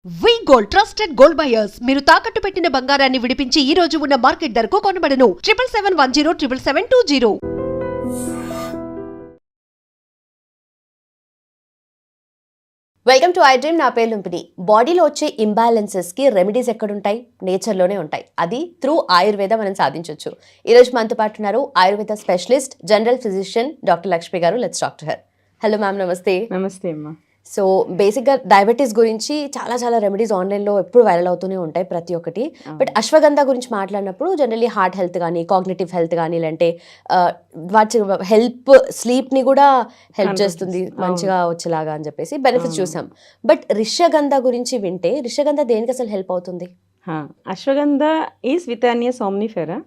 వి gold trusted gold buyers మీరు తాకట్టు పెట్టిన బంగారాన్ని విడిపించి ఈ రోజు ఉన్న మార్కెట్ ధరకు కొనబడను 7771077720. Welcome to I dream. నా పేరు లుంపిని. బాడీలో వచ్చే ఇంబ్యాలెన్సెస్కి రెమెడీస్ ఎక్కడుంటాయి? నేచర్లోనే ఉంటాయి. అది త్రూ ఆయుర్వేద మనం సాధించవచ్చు. ఈరోజు మనతో పాటు ఉన్నారు Ayurveda specialist general physician doctor Lakshmi garu. Let's talk to her. Hello ma'am, నమస్తే. నమస్తే అమ్మా. సో బేసిక్గా డయాబెటీస్ గురించి చాలా రెమెడీస్ ఆన్లైన్లో ఎప్పుడు వైరల్ అవుతూనే ఉంటాయి ప్రతి ఒక్కటి. బట్ అశ్వగంధ గురించి మాట్లాడినప్పుడు జనరల్లీ హార్ట్ హెల్త్ కానీ, కాగ్నిటివ్ హెల్త్ కానీ, లేదంటే వాటి హెల్ప్, స్లీప్ని కూడా హెల్ప్ చేస్తుంది మంచిగా వచ్చేలాగా అని చెప్పేసి బెనిఫిట్స్ చూసాం. బట్ రిషగంధ గురించి వింటే రిషగంధ దేనికి అసలు హెల్ప్ అవుతుంది? Ashwagandha is Withania somnifera,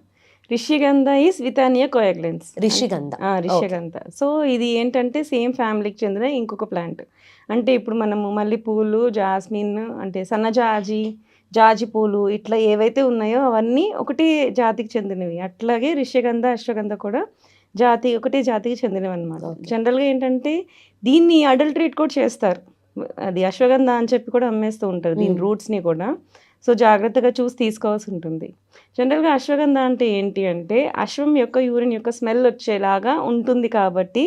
Rishigandha is Withania coagulans. Rishigandha. So ఇది ఏంటంటే సేమ్ ఫ్యామిలీకి చెందిన ఇంకొక ప్లాంట్. అంటే ఇప్పుడు మనము మల్లెపూలు, జాస్మిన్, అంటే జాజి పూలు, ఇట్లా ఏవైతే ఉన్నాయో అవన్నీ ఒకటి జాతికి చెందినవి. అట్లాగే రిషిగంధ, అశ్వగంధ కూడా ఒకటే జాతికి చెందినవి అనమాట. జనరల్గా ఏంటంటే దీన్ని అడల్టరేట్ కూడా చేస్తారు. అది అశ్వగంధ అని చెప్పి కూడా అమ్మేస్తూ ఉంటారు దీని రూట్స్ని కూడా. సో జాగ్రత్తగా చూసి తీసుకోవాల్సి ఉంటుంది. జనరల్గా అశ్వగంధ అంటే ఏంటి అంటే అశ్వం యొక్క యూరిన్ యొక్క స్మెల్ వచ్చేలాగా ఉంటుంది కాబట్టి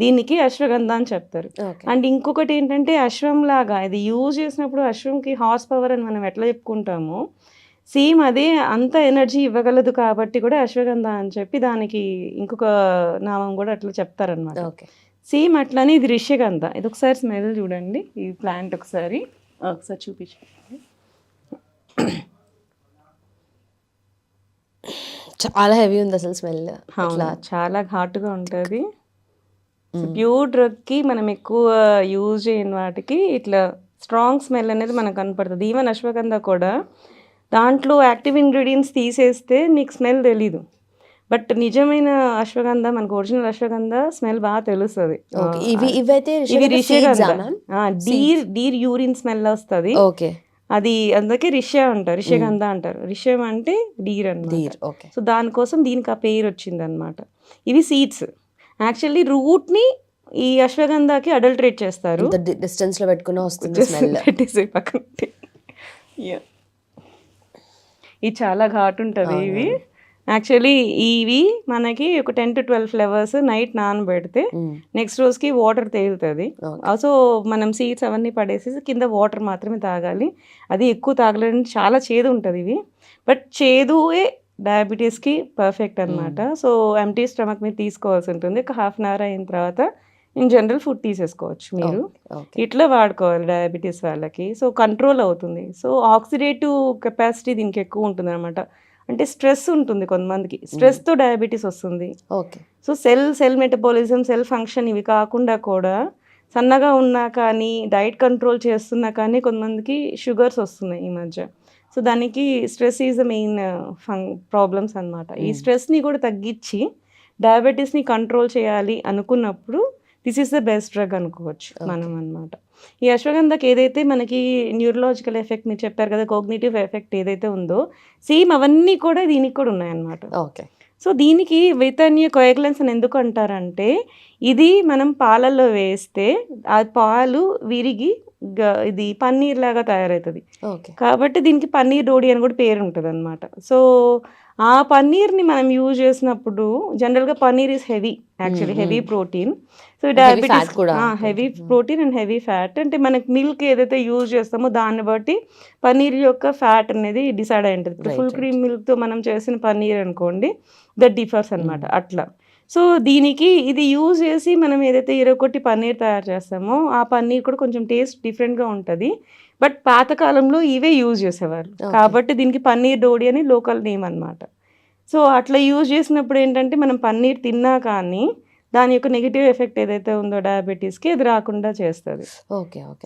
దీనికి అశ్వగంధ అని చెప్తారు. అండ్ ఇంకొకటి ఏంటంటే అశ్వంలాగా ఇది యూజ్ చేసినప్పుడు అశ్వంకి హార్స్ పవర్ అని మనం ఎట్లా చెప్పుకుంటామో సేమ్ అదే అంత ఎనర్జీ ఇవ్వగలదు కాబట్టి కూడా అశ్వగంధ అని చెప్పి దానికి ఇంకొక నామం కూడా అట్లా చెప్తారనమాట. సేమ్ అట్లనే ఇది రిషిగంధ. ఇది ఒకసారి స్మెల్ చూడండి, ఈ ప్లాంట్ ఒకసారి చూపించండి. చాలా హెవీ ఉంది అసలు స్మెల్. చాలా ఘాటుగా ఉంటుంది. ప్యూర్ డ్రగ్కి మనం ఎక్కువ యూజ్ చేయని వాటికి ఇట్లా స్ట్రాంగ్ స్మెల్ అనేది మనకు కనపడుతుంది. ఈవెన్ అశ్వగంధ కూడా దాంట్లో యాక్టివ్ ఇంగ్రీడియంట్స్ తీసేస్తే నీకు స్మెల్ తెలీదు. బట్ నిజమైన అశ్వగంధ, మనకు ఒరిజినల్ అశ్వగంధ స్మెల్ బాగా తెలుస్తుంది. ఇవి డీర్ యూరిన్ స్మెల్ వస్తుంది. అది అందుకే రిషగంధ అంటారు. రిషం అంటే డీర్ అన్నమాట. సో దానికోసం దీనికి ఆ పేరు వచ్చింది అనమాట. ఇవి సీడ్స్. యాక్చువల్లీ రూట్ని ఈ అశ్వగంధకి అడల్టరేట్ చేస్తారు. డిస్టెన్స్లో పెట్టుకుని వస్తుంది స్మెల్. ఇది చాలా ఘాటు ఉంటుంది. ఇవి యాక్చువల్లీ ఇవి మనకి ఒక 10 to 12 ఫ్లవర్స్ నైట్ నానబెడితే నెక్స్ట్ రోజుకి వాటర్ తేలుతుంది. సో మనం సీడ్స్ అవన్నీ పడేసి కింద వాటర్ మాత్రమే తాగాలి. అది ఎక్కువ తాగలేని చాలా చేదు ఉంటుంది ఇవి. బట్ చేదుయే డయాబెటీస్కి పర్ఫెక్ట్ అనమాట. సో ఎంటీ స్టమక్ మీద తీసుకోవాల్సి ఉంటుంది. ఒక హాఫ్ అన్ అవర్ అయిన తర్వాత ఇన్ జనరల్ ఫుడ్ తీసేసుకోవచ్చు మీరు. ఇట్లా వాడుకోవాలి డయాబెటీస్ వాళ్ళకి. సో కంట్రోల్ అవుతుంది. సో ఆక్సిడేటివ్ కెపాసిటీ దీనికి ఎక్కువ ఉంటుంది అనమాట. అంటే స్ట్రెస్ ఉంటుంది కొంతమందికి, స్ట్రెస్తో డయాబెటీస్ వస్తుంది. So cell metabolism, cell function ఇవి కాకుండా కూడా సన్నగా ఉన్నా కానీ, డైట్ కంట్రోల్ చేస్తున్నా కానీ కొంతమందికి షుగర్స్ వస్తున్నాయి ఈ మధ్య. సో దానికి stress is the main problems అనమాట. ఈ స్ట్రెస్ని కూడా తగ్గించి డయాబెటీస్ని కంట్రోల్ చేయాలి అనుకున్నప్పుడు this is the best drug అనుకోవచ్చు మనం అనమాట. ఈ అశ్వగంధకి ఏదైతే మనకి న్యూరలాజికల్ ఎఫెక్ట్ మీరు చెప్పారు కదా, కాగ్నిటివ్ ఎఫెక్ట్ ఏదైతే ఉందో సేమ్ అవన్నీ కూడా దీనికి కూడా ఉన్నాయన్నమాట. సో దీనికి వితానియా కోయాగ్లెన్స్ అని ఎందుకు అంటారంటే ఇది మనం పాలల్లో వేస్తే ఆ పాలు విరిగి ఇది పన్నీర్ లాగా తయారవుతుంది. కాబట్టి దీనికి పన్నీర్ డోడి అని కూడా పేరు ఉంటుంది అనమాట. సో ఆ పన్నీర్ని మనం యూజ్ చేసినప్పుడు జనరల్గా paneer is actually heavy protein. So diabetes కూడా heavy protein and heavy fat. అంటే మనకి మిల్క్ ఏదైతే యూజ్ చేస్తామో దాన్ని బట్టి పన్నీర్ యొక్క ఫ్యాట్ అనేది డిసైడ్ అయి ఉంటుంది. ఇప్పుడు ఫుల్ క్రీమ్ మిల్క్తో మనం చేసిన పన్నీర్ అనుకోండి, దట్ డిఫర్స్ అనమాట అట్లా. సో దీనికి ఇది యూజ్ చేసి మనం ఏదైతే 21 పన్నీర్ తయారు చేస్తామో ఆ పన్నీర్ కూడా కొంచెం టేస్ట్ డిఫరెంట్గా ఉంటుంది. బట్ పాతకాలంలో ఇవే యూజ్ చేసేవారు కాబట్టి దీనికి పన్నీర్ డోడి అని లోకల్ నేమ్ అనమాట. సో అట్లా యూజ్ చేసినప్పుడు ఏంటంటే మనం పన్నీర్ తిన్నా కానీ దాని యొక్క నెగిటివ్ ఎఫెక్ట్ ఏదైతే ఉందో డయాబెటీస్కి అది రాకుండా చేస్తుంది.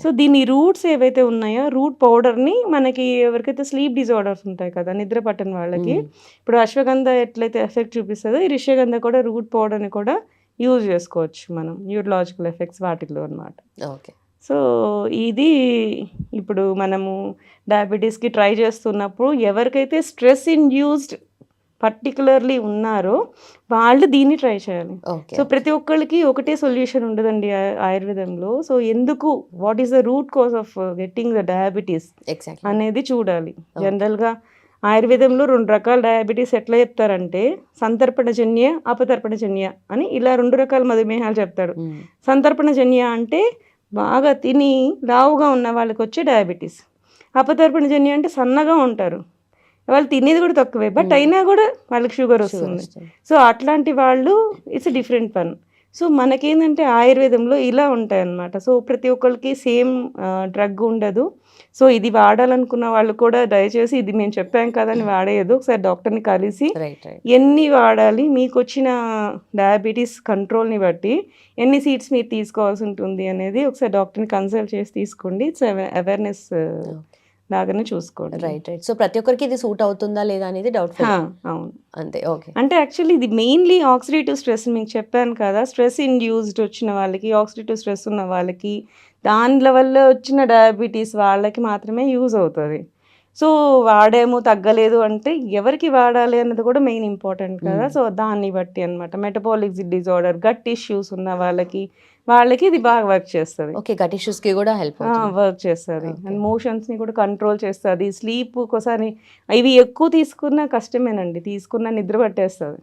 సో దీని రూట్స్ ఏవైతే ఉన్నాయో రూట్ పౌడర్ని మనకి ఎవరికైతే స్లీప్ డిజార్డర్స్ ఉంటాయి కదా, నిద్ర పట్టని వాళ్ళకి, ఇప్పుడు అశ్వగంధ ఎట్లయితే ఎఫెక్ట్ చూపిస్తుందో ఈ రిషగంధ కూడా రూట్ పౌడర్ని కూడా యూజ్ చేసుకోవచ్చు మనం న్యూరలాజికల్ ఎఫెక్ట్స్ వాటిలో అనమాట. సో ఇది ఇప్పుడు మనము డయాబెటీస్కి ట్రై చేస్తున్నప్పుడు ఎవరికైతే స్ట్రెస్ ఇండ్యూస్డ్ పర్టికులర్లీ ఉన్నారో వాళ్ళు దీన్ని ట్రై చేయాలి. ఓకే. సో ప్రతి ఒక్కళ్ళకి ఒకటే సొల్యూషన్ ఉండదండి ఆయుర్వేదంలో. సో ఎందుకు, what is the root cause of getting the diabetes exactly. అనేది చూడాలి. జనరల్గా ఆయుర్వేదంలో 2 రకాల డయాబెటీస్ ఎట్లా చెప్తారంటే సంతర్పణజన్య, అపతర్పణజన్య అని ఇలా 2 రకాల మధుమేహాలు చెప్తాడు. సంతర్పణజన్య అంటే బాగా తిని లావుగా ఉన్న వాళ్ళకి వచ్చే డయాబెటీస్. అపతర్పణజన్య అంటే సన్నగా ఉంటారు, వాళ్ళు తినేది కూడా తక్కువే, బట్ అయినా కూడా వాళ్ళకి షుగర్ వస్తుంది. సో అట్లాంటి వాళ్ళు ఇట్స్ డిఫరెంట్ పన్. సో మనకేంటంటే ఆయుర్వేదంలో ఇలా ఉంటాయి అన్నమాట. సో ప్రతి ఒక్కరికి సేమ్ డ్రగ్ ఉండదు. సో ఇది వాడాలనుకున్న వాళ్ళు కూడా దయచేసి ఇది మేము చెప్పాం కదా అని వాడేయదు. ఒకసారి డాక్టర్ని కలిసి ఎన్ని వాడాలి, మీకు వచ్చిన డయాబెటీస్ కంట్రోల్ని బట్టి ఎన్ని సీడ్స్ మీరు తీసుకోవాల్సి ఉంటుంది అనేది ఒకసారి డాక్టర్ని కన్సల్ట్ చేసి తీసుకోండి. ఇట్స్ అవేర్నెస్ లాగానే చూసుకోండి. రైట్. సో ప్రతి ఒక్కరికి ఇది సూట్ అవుతుందా లేదా అనేది డౌట్. అవును, అంతే. ఓకే. అంటే యాక్చువల్లీ ఇది మెయిన్లీ ఆక్సిడేటివ్ స్ట్రెస్ మీకు చెప్పాను కదా, స్ట్రెస్ ఇండ్యూస్డ్ వచ్చిన వాళ్ళకి, ఆక్సిడేటివ్ స్ట్రెస్ ఉన్న వాళ్ళకి, దాని వల్ల వచ్చిన డయాబెటీస్ వాళ్ళకి మాత్రమే యూజ్ అవుతుంది. సో వాడేమో తగ్గలేదు అంటే ఎవరికి వాడాలి అన్నది కూడా మెయిన్ ఇంపార్టెంట్ కదా. సో దాన్ని బట్టి అనమాట. మెటబాలిక్ డిజార్డర్, గట్ ఇష్యూస్ ఉన్న వాళ్ళకి ఇది బాగా వర్క్ చేస్తుంది. ఓకే. గట్ ఇష్యూస్ కి కూడా హెల్ప్ వర్క్ చేస్తుంది. అండ్ మోషన్స్ ని కూడా కంట్రోల్ చేస్తుంది. స్లీప్ ఒకసారి ఇవి ఎక్కువ తీసుకున్న కష్టమేనండి, తీసుకున్న నిద్ర పట్టేస్తుంది.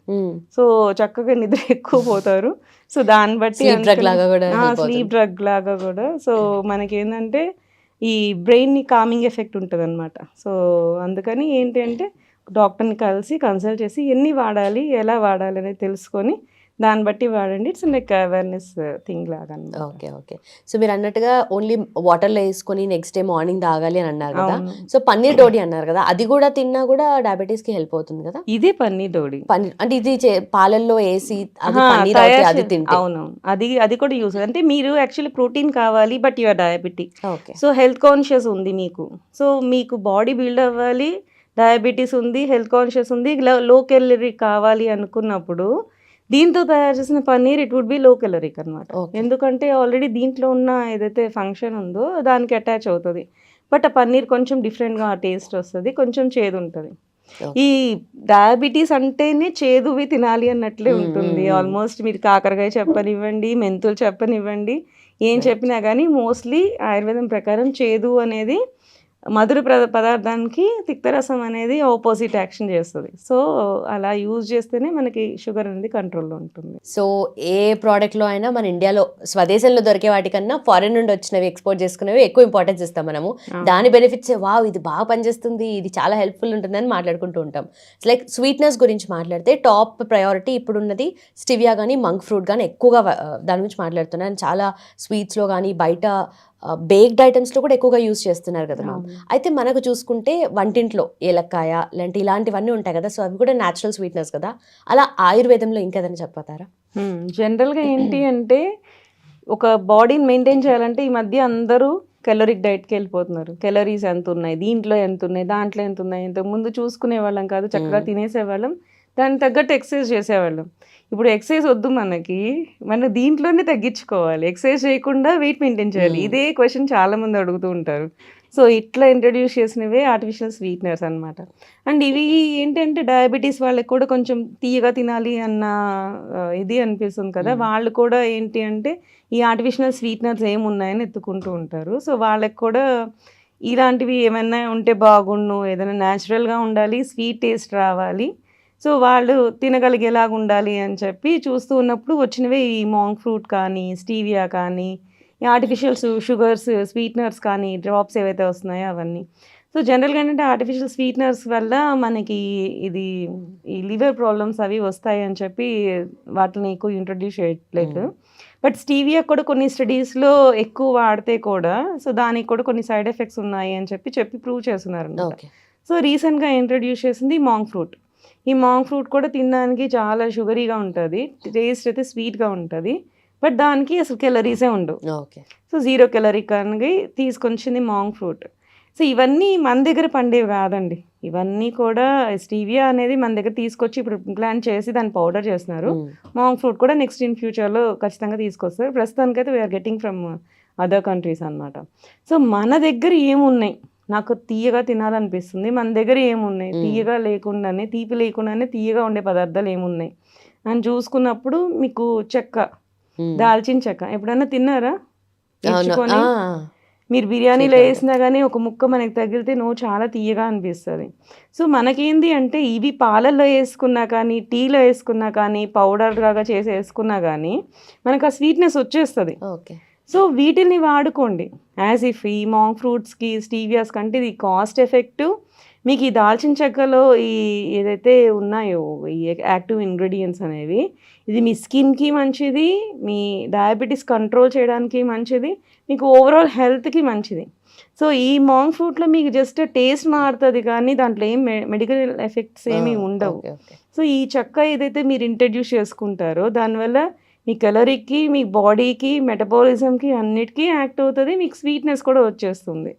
సో చక్కగా నిద్ర ఎక్కువ పోతారు. సో దాన్ని బట్టి స్లీప్ డ్రగ్ లాగా కూడా. సో మనకి ఏంటంటే ఈ బ్రెయిన్ని కామింగ్ ఎఫెక్ట్ ఉంటుంది అనమాట. సో అందుకని ఏంటి అంటే డాక్టర్ని కలిసి కన్సల్ట్ చేసి ఎన్ని వాడాలి, ఎలా వాడాలి అనేది తెలుసుకొని దాన్ని బట్టి వాడండి. ఇట్స్ లైక్ అవేర్నెస్ థింగ్ లాగా. ఓకే. ఓకే. సో మీరు అన్నట్టుగా ఓన్లీ వాటర్లో వేసుకొని నెక్స్ట్ డే మార్నింగ్ తాగాలి అని అన్నారు కదా. సో పన్నీర్ డోడి అన్నారు కదా, అది కూడా తిన్నా కూడా డయాబెటీస్ కి హెల్ప్ అవుతుంది కదా. ఇదే పన్నీర్ డోడి. పన్నీర్ అంటే ఇది పాలల్లో వేసి అది తింటే. అవును, అది కూడా యూస్. అంటే మీరు యాక్చువల్లీ ప్రోటీన్ కావాలి, but your diabetic. Okay. So health conscious ఉంది మీకు. సో మీకు బాడీ బిల్డ్ అవ్వాలి, డయాబెటీస్ ఉంది, హెల్త్ కాన్షియస్ ఉంది, లో క్యాలరీ కావాలి అనుకున్నప్పుడు దీంతో తయారు చేసిన పన్నీర్ ఇట్ వుడ్ బి లో క్యాలరిక్ అనమాట. ఎందుకంటే ఆల్రెడీ దీంట్లో ఉన్న ఏదైతే ఫంక్షన్ ఉందో దానికి అటాచ్ అవుతుంది. బట్ ఆ పన్నీర్ కొంచెం డిఫరెంట్గా టేస్ట్ వస్తుంది, కొంచెం చేదు ఉంటుంది. ఈ డయాబెటీస్ అంటేనే చేదువి తినాలి అన్నట్లే ఉంటుంది. ఆల్మోస్ట్ మీరు కాకరకాయ చెప్పనివ్వండి, మెంతులు చెప్పనివ్వండి, ఏం చెప్పినా కానీ మోస్ట్లీ ఆయుర్వేదం ప్రకారం చేదు అనేది మధుర పదార్థానికి తిక్తరసం అనేది ఆపోజిట్ యాక్షన్ చేస్తుంది. సో అలా యూజ్ చేస్తేనే మనకి షుగర్ అనేది కంట్రోల్లో ఉంటుంది. సో ఏ ప్రోడక్ట్లో అయినా మన ఇండియాలో స్వదేశంలో దొరికే వాటికన్నా ఫారెన్ నుండి వచ్చినవి ఎక్స్పోర్ట్ చేసుకునేవి ఎక్కువ ఇంపార్టెన్స్ ఇస్తాం మనము. దాని బెనిఫిట్స్ వావ్ ఇది బాగా పనిచేస్తుంది, ఇది చాలా హెల్ప్ఫుల్ ఉంటుందని మాట్లాడుకుంటూ ఉంటాం. లైక్ స్వీట్నెస్ గురించి మాట్లాడితే టాప్ ప్రయారిటీ ఇప్పుడున్నది స్టివియా కానీ మంక్ ఫ్రూట్ కానీ ఎక్కువగా దాని గురించి మాట్లాడుతున్నాను. చాలా స్వీట్స్లో కానీ బయట బేక్డ్ ఐటమ్స్లో కూడా ఎక్కువగా యూజ్ చేస్తున్నారు కదా మ్యామ్. అయితే మనకు చూసుకుంటే వంటింట్లో ఏలక్కాయ లాంటి ఇలాంటివన్నీ ఉంటాయి కదా, సో అవి కూడా న్యాచురల్ స్వీట్నెస్ కదా. అలా ఆయుర్వేదంలో ఇంకేదైనా చెప్పతారా? జనరల్గా ఏంటి అంటే ఒక బాడీని మెయింటైన్ చేయాలంటే ఈ మధ్య అందరూ కెలరిక్ డైట్కి వెళ్ళిపోతున్నారు. కెలరీస్ ఎంత ఉన్నాయి, దీంట్లో ఎంత ఉన్నాయి, దాంట్లో ఎంత ఉన్నాయి. ఇంతకుముందు చూసుకునే వాళ్ళం కాదు, చక్కగా తినేసేవాళ్ళం, దానికి తగ్గట్టు ఎక్సర్సైజ్ చేసేవాళ్ళం. ఇప్పుడు ఎక్సర్సైజ్ వద్దు మనకి, మనం దీంట్లోనే తగ్గించుకోవాలి. ఎక్సర్సైజ్ చేయకుండా వెయిట్ మెయింటైన్ చేయాలి. ఇదే క్వశ్చన్ చాలామంది అడుగుతూ ఉంటారు. సో ఇట్లా ఇంట్రడ్యూస్ చేసినవే ఆర్టిఫిషియల్ స్వీట్నర్స్ అనమాట. అండ్ ఇవి ఏంటంటే డయాబెటీస్ వాళ్ళకి కూడా కొంచెం తీయగా తినాలి అన్న ఇది అనిపిస్తుంది కదా, వాళ్ళు కూడా ఏంటి అంటే ఈ ఆర్టిఫిషియల్ స్వీట్నర్స్ ఏమున్నాయని ఎత్తుకుంటూ ఉంటారు. సో వాళ్ళకి కూడా ఇలాంటివి ఏమైనా ఉంటే బాగుండు, ఏదైనా న్యాచురల్గా ఉండాలి, స్వీట్ టేస్ట్ రావాలి, సో వాళ్ళు తినగలిగేలాగా ఉండాలి అని చెప్పి చూస్తూ ఉన్నప్పుడు వచ్చినవే ఈ మాంక్ ఫ్రూట్ కానీ, స్టీవియా కానీ, ఈ ఆర్టిఫిషియల్ షుగర్స్, స్వీట్నర్స్ కానీ, డ్రాప్స్ ఏవైతే వస్తున్నాయో అవన్నీ. సో జనరల్గా ఏంటంటే ఆర్టిఫిషియల్ స్వీట్నర్స్ వల్ల మనకి ఇది ఈ లివర్ ప్రాబ్లమ్స్ అవి వస్తాయి అని చెప్పి వాటిని ఎక్కువ ఇంట్రడ్యూస్ చేయట్లేదు. బట్ స్టీవియా కూడా కొన్ని స్టడీస్లో ఎక్కువ వాడితే కూడా సో దానికి కూడా కొన్ని సైడ్ ఎఫెక్ట్స్ ఉన్నాయి అని చెప్పి ప్రూవ్ చేస్తున్నారు అన్నమాట. సో రీసెంట్గా ఇంట్రడ్యూస్ చేసింది మాంక్ ఫ్రూట్. ఈ మాంక్ ఫ్రూట్ కూడా తినడానికి చాలా షుగరీగా ఉంటుంది, టేస్ట్ అయితే స్వీట్గా ఉంటుంది, బట్ దానికి అసలు కెలరీసే ఉండవు. సో 0 క్యాలరీ కానీ తీసుకొచ్చింది మాంక్ ఫ్రూట్. సో ఇవన్నీ మన దగ్గర పండేవి కాదండి, ఇవన్నీ కూడా స్టీవియా అనేది మన దగ్గర తీసుకొచ్చి ఇప్పుడు ప్లాంట్ చేసి దాన్ని పౌడర్ చేస్తున్నారు. మాంక్ ఫ్రూట్ కూడా నెక్స్ట్ ఇన్ ఫ్యూచర్లో ఖచ్చితంగా తీసుకొస్తారు. ప్రస్తుతానికైతే we are getting from other countries అనమాట. సో మన దగ్గర ఏమున్నాయి, నాకు తీయగా తినాలనిపిస్తుంది, మన దగ్గర ఏమున్నాయి తీయగా లేకుండానే, తీపి లేకుండానే తీయగా ఉండే పదార్థాలు ఏమున్నాయి అని చూసుకున్నప్పుడు మీకు చెక్క, దాల్చిన చెక్క ఎప్పుడైనా తిన్నారా? ఇచ్చుకొని మీరు బిర్యానీలో వేసినా కానీ ఒక ముక్క మనకి తగిలితే చాలా తీయగా అనిపిస్తుంది. సో మనకేంది అంటే ఇవి పాలల్లో వేసుకున్నా కానీ, టీలో వేసుకున్నా కానీ, పౌడర్ లాగా చేసి వేసుకున్నా కానీ మనకు ఆ స్వీట్నెస్ వచ్చేస్తుంది. ఓకే. సో వీటిని వాడుకోండి. యాజ్ ఇఫ్ ఈ మాంగ్ ఫ్రూట్స్కి, స్టీవియాస్ కంటే ఇది కాస్ట్ ఎఫెక్టివ్. మీకు ఈ దాల్చిన చెక్కలో ఈ ఏదైతే ఉన్నాయో ఈ యాక్టివ్ ఇంగ్రీడియంట్స్ అనేవి, ఇది మీ స్కిన్కి మంచిది, మీ డయాబెటీస్ కంట్రోల్ చేయడానికి మంచిది, మీకు ఓవరాల్ హెల్త్కి మంచిది. సో ఈ మాంగ్ ఫ్రూట్లో మీకు జస్ట్ టేస్ట్ మారుతుంది కానీ దాంట్లో ఏం మెడికల్ ఎఫెక్ట్స్ ఏమీ ఉండవు. సో ఈ చెక్క ఏదైతే మీరు ఇంట్రడ్యూస్ చేసుకుంటారో దానివల్ల మీ కలరీకి, మీ బాడీకి, మెటబాలిజంకి అన్నిటికీ యాక్ట్ అవుతుంది, మీకు స్వీట్నెస్ కూడా వచ్చేస్తుంది.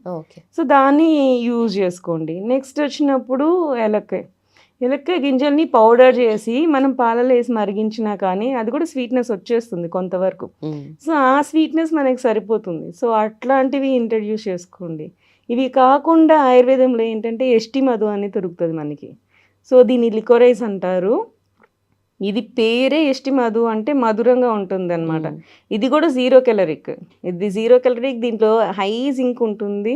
సో దాన్ని యూజ్ చేసుకోండి. నెక్స్ట్ వచ్చినప్పుడు ఎలక్కాయ గింజల్ని పౌడర్ చేసి మనం పాలలో వేసి మరిగించినా కానీ అది కూడా స్వీట్నెస్ వచ్చేస్తుంది కొంతవరకు. సో ఆ స్వీట్నెస్ మనకి సరిపోతుంది. సో అట్లాంటివి ఇంట్రడ్యూస్ చేసుకోండి. ఇవి కాకుండా ఆయుర్వేదంలో ఏంటంటే ఎస్టి మధు అని దొరుకుతుంది మనకి. సో దీన్ని లికోరైస్ అంటారు. ఇది పేరే ఎస్టి మధు, అంటే మధురంగా ఉంటుంది అనమాట. ఇది కూడా 0 calorie. ఇది 0 calorie, దీంట్లో హై జింక్ ఉంటుంది.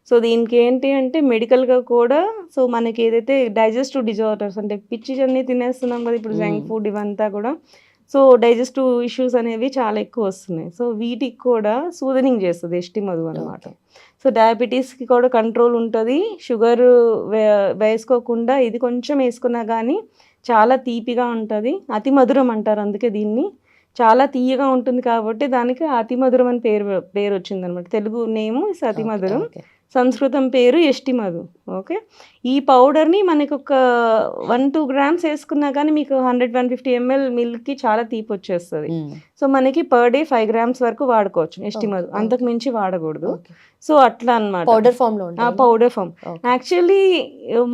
సో దీనికి ఏంటి అంటే మెడికల్గా కూడా, సో మనకి ఏదైతే డైజెస్టివ్ డిజార్డర్స్ అంటే పిచ్చి అన్నీ తినేస్తున్నాం కదా ఇప్పుడు, జంక్ ఫుడ్ ఇవంతా కూడా, సో డైజెస్టివ్ ఇష్యూస్ అనేవి చాలా ఎక్కువ వస్తున్నాయి. సో వీటికి కూడా సూదనింగ్ చేస్తుంది ఎస్టి మధు అనమాట. సో డయాబెటీస్కి కూడా కంట్రోల్ ఉంటుంది. షుగర్ వేసుకోకుండా ఇది కొంచెం వేసుకున్నా కానీ చాలా తీపిగా ఉంటుంది. అతి మధురం అంటారు అందుకే దీన్ని. చాలా తీయగా ఉంటుంది కాబట్టి దానికి అతి మధురం అని పేరు వచ్చిందనమాట. తెలుగు నేము అతి మధురం, సంస్కృతం పేరు ఎస్టి మధు. ఓకే. ఈ పౌడర్ని మనకి ఒక 1-2 grams వేసుకున్నా కానీ మీకు 100-150 ml మిల్క్కి చాలా తీపి వచ్చేస్తుంది. సో మనకి పర్ డే 5 grams వరకు వాడుకోవచ్చు ఎస్టి మధు, అంతకు మించి వాడకూడదు. సో అట్లా అనమాట. Powder form. యాక్చువల్లీ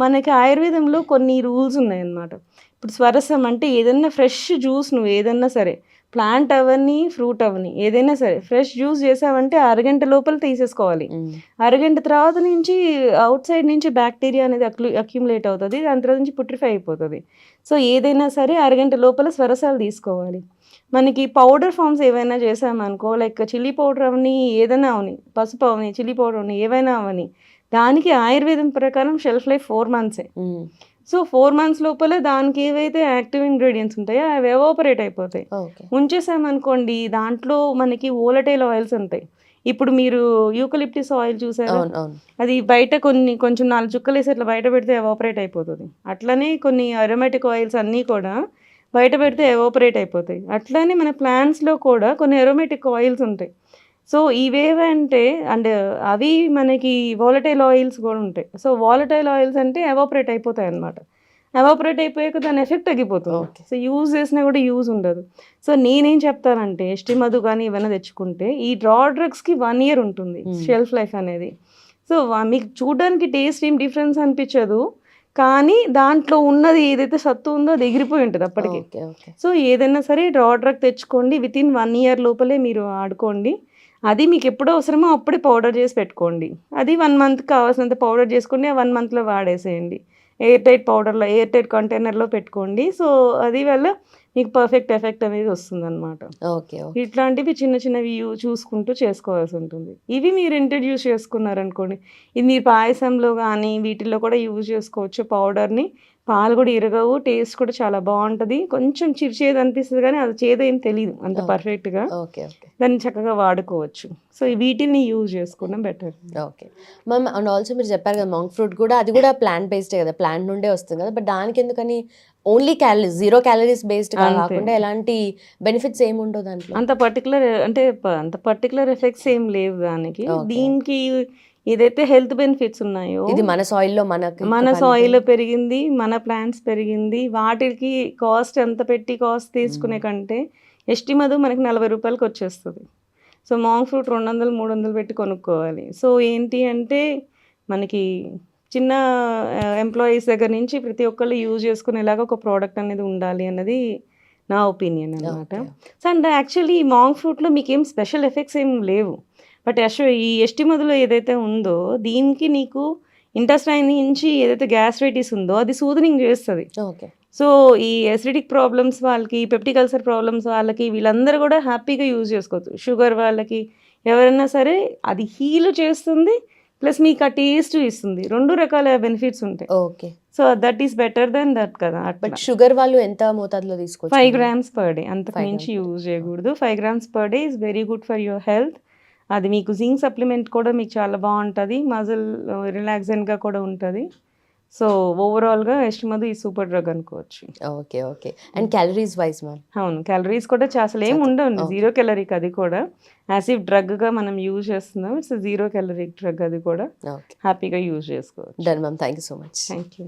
మనకి ఆయుర్వేదంలో కొన్ని రూల్స్ ఉన్నాయన్నమాట. ఇప్పుడు స్వరసం అంటే ఏదైనా ఫ్రెష్ జ్యూస్, నువ్వు ఏదైనా సరే ప్లాంట్ అవని, ఫ్రూట్ అవని, ఏదైనా సరే ఫ్రెష్ జ్యూస్ చేసావంటే అరగంట లోపల తీసేసుకోవాలి. అరగంట తర్వాత నుంచి అవుట్ సైడ్ నుంచి బ్యాక్టీరియా అనేది అక్యుములేట్ అవుతుంది, దాని తర్వాత నుంచి పుట్రిఫై అయిపోతుంది. సో ఏదైనా సరే అరగంట లోపల స్వరసాలు తీసుకోవాలి. మనకి పౌడర్ ఫామ్స్ ఏవైనా చేసామనుకో, లైక్ చిల్లీ పౌడర్ అవని, ఏదైనా అవని, పసుపు అవని, చిల్లీ పౌడర్ అవని, ఏవైనా అవని, దానికి ఆయుర్వేదం ప్రకారం shelf life 4 months. So 4 months లోపల దానికి ఏవైతే యాక్టివ్ ఇంగ్రీడియంట్స్ ఉంటాయో అవి ఎవాపరేట్ అయిపోతాయి. ఉంచేసామనుకోండి దాంట్లో మనకి వోలటైల్ ఆయిల్స్ ఉంటాయి. ఇప్పుడు మీరు యూకలిప్టిస్ ఆయిల్ చూసారు, అది బయట కొంచెం 4 చుక్కలు వేసి అట్లా బయట పెడితే ఎవాపరేట్ అయిపోతుంది. అట్లనే కొన్ని అరోమాటిక్ ఆయిల్స్ అన్నీ కూడా బయట పెడితే ఎవాపరేట్ అయిపోతాయి. అట్లానే మన ప్లాంట్స్లో కూడా కొన్ని అరోమాటిక్ ఆయిల్స్ ఉంటాయి. సో ఇవేవంటే అండ్ అవి మనకి వాలటైల్ ఆయిల్స్ కూడా ఉంటాయి. సో వాలటైల్ ఆయిల్స్ అంటే ఎవాపరేట్ అయిపోతాయి అన్నమాట. ఎవాపరేట్ అయిపోయాక దాని ఎఫెక్ట్ తగ్గిపోతుంది. సో యూజ్ చేసినా కూడా యూజ్ ఉండదు. సో నేనేం చెప్తానంటే ఎస్టి మధు కానీ ఇవన్నీ తెచ్చుకుంటే ఈ డ్రా డ్రగ్స్కి 1 year ఉంటుంది షెల్ఫ్ లైఫ్ అనేది. సో మీకు చూడడానికి టేస్ట్ ఏం డిఫరెన్స్ అనిపించదు, కానీ దాంట్లో ఉన్నది ఏదైతే సత్తు ఉందో అది ఎగిరిపోయి ఉంటుంది అప్పటికి. సో ఏదైనా సరే డ్రా డ్రగ్ తెచ్చుకోండి, వితిన్ 1 year లోపలే మీరు ఆడుకోండి. అది మీకు ఎప్పుడు అవసరమో అప్పుడే పౌడర్ చేసి పెట్టుకోండి. అది 1 month కావాల్సినంత పౌడర్ చేసుకోండి, ఆ 1 monthలో వాడేసేయండి. ఎయిర్ టైట్ కంటైనర్లో పెట్టుకోండి. సో అది వల్ల మీకు పర్ఫెక్ట్ ఎఫెక్ట్ అనేది వస్తుంది అనమాట. ఇట్లాంటివి చిన్నవి చూసుకుంటూ చేసుకోవాల్సి ఉంటుంది. ఇవి మీరు ఇంట్రడ్యూస్ చేసుకున్నారనుకోండి, ఇది మీరు పాయసంలో కానీ వీటిల్లో కూడా యూజ్ చేసుకోవచ్చు పౌడర్ని. పాలు కూడా ఇరగవు, టేస్ట్ కూడా చాలా బాగుంటుంది. కొంచెం చిరుచేది అనిపిస్తుంది కానీ అది చేదేం తెలియదు అంత పర్ఫెక్ట్గా. దాన్ని చక్కగా వాడుకోవచ్చు. సో వీటిని యూజ్ చేసుకోవడం better. Okay ma'am. And also మీరు చెప్పారు కదా మాంగ్ ఫ్రూట్ కూడా, అది కూడా ప్లాంట్ బేస్డే కదా, ప్లాంట్ నుండే వస్తుంది కదా. బట్ దానికి ఎందుకని ఓన్లీ క్యాలరీస్, 0 calories బేస్డ్ కాకుండా ఎలాంటి బెనిఫిట్స్ ఏమి ఉండవు దాంట్లో? అంత పర్టికులర్ ఎఫెక్ట్స్ ఏం లేవు దానికి. దీనికి ఏదైతే హెల్త్ బెనిఫిట్స్ ఉన్నాయో, ఇది మన సాయిల్లో పెరిగింది, మన ప్లాంట్స్ పెరిగింది, వాటికి కాస్ట్ ఎంత పెట్టి కాస్ట్ తీసుకునే కంటే ఎస్టి మధు మనకి 40 రూపాయలకి వచ్చేస్తుంది. సో మాంగ్ ఫ్రూట్ 200-300 పెట్టి కొనుక్కోవాలి. సో ఏంటి అంటే మనకి చిన్న ఎంప్లాయీస్ దగ్గర నుంచి ప్రతి ఒక్కళ్ళు యూజ్ చేసుకునేలాగా ఒక ప్రోడక్ట్ అనేది ఉండాలి అన్నది నా ఒపీనియన్ అనమాట. సో అండ్ యాక్చువల్లీ ఈ మాంగ్ ఫ్రూట్లో మీకు ఏం స్పెషల్ ఎఫెక్ట్స్ ఏం లేవు. బట్ ఈ ఎస్టిమదులో ఏదైతే ఉందో దీనికి నీకు ఇంటెస్టైన్ నుంచి ఏదైతే గ్యాస్ట్రైటిస్ ఉందో అది సూదనింగ్ చేస్తుంది. ఓకే. సో ఈ ఎసిడిక్ ప్రాబ్లమ్స్ వాళ్ళకి, పెప్టిక్ అల్సర్ ప్రాబ్లమ్స్ వాళ్ళకి, వీళ్ళందరూ కూడా హ్యాపీగా యూజ్ చేసుకోవచ్చు. షుగర్ వాళ్ళకి ఎవరైనా సరే అది హీల్ చేస్తుంది, ప్లస్ మీకు ఆ టేస్ట్ ఇస్తుంది. 2 రకాల బెనిఫిట్స్ ఉంటాయి. Okay. So that is better than that కదా. బట్ షుగర్ వాళ్ళు ఎంత మోతాదులో తీసుకోవచ్చు? 5 grams per day, అంతకు 5 మించి grams. యూజ్ చేయకూడదు. 5 grams per day is very good for your health. అది మీకు జింక్ సప్లిమెంట్ కూడా మీకు చాలా బాగుంటుంది, మజిల్ రిలాక్సెంట్గా కూడా ఉంటుంది. సో ఓవరాల్గా ఎస్టిమదు ఈ సూపర్ డ్రగ్ అనుకోవచ్చు. Okay. Okay. And calories wise ma'am? అవును, క్యాలరీస్ కూడా అసలు ఏమి ఉండవు, 0 calorie. అది కూడా యాసివ్ డ్రగ్గా మనం యూజ్ చేస్తున్నాం. It's 0 calorie drug. అది కూడా ఓకే. హ్యాపీగా యూజ్ చేసుకోవచ్చు. Done ma'am, thank you so much. Thank you.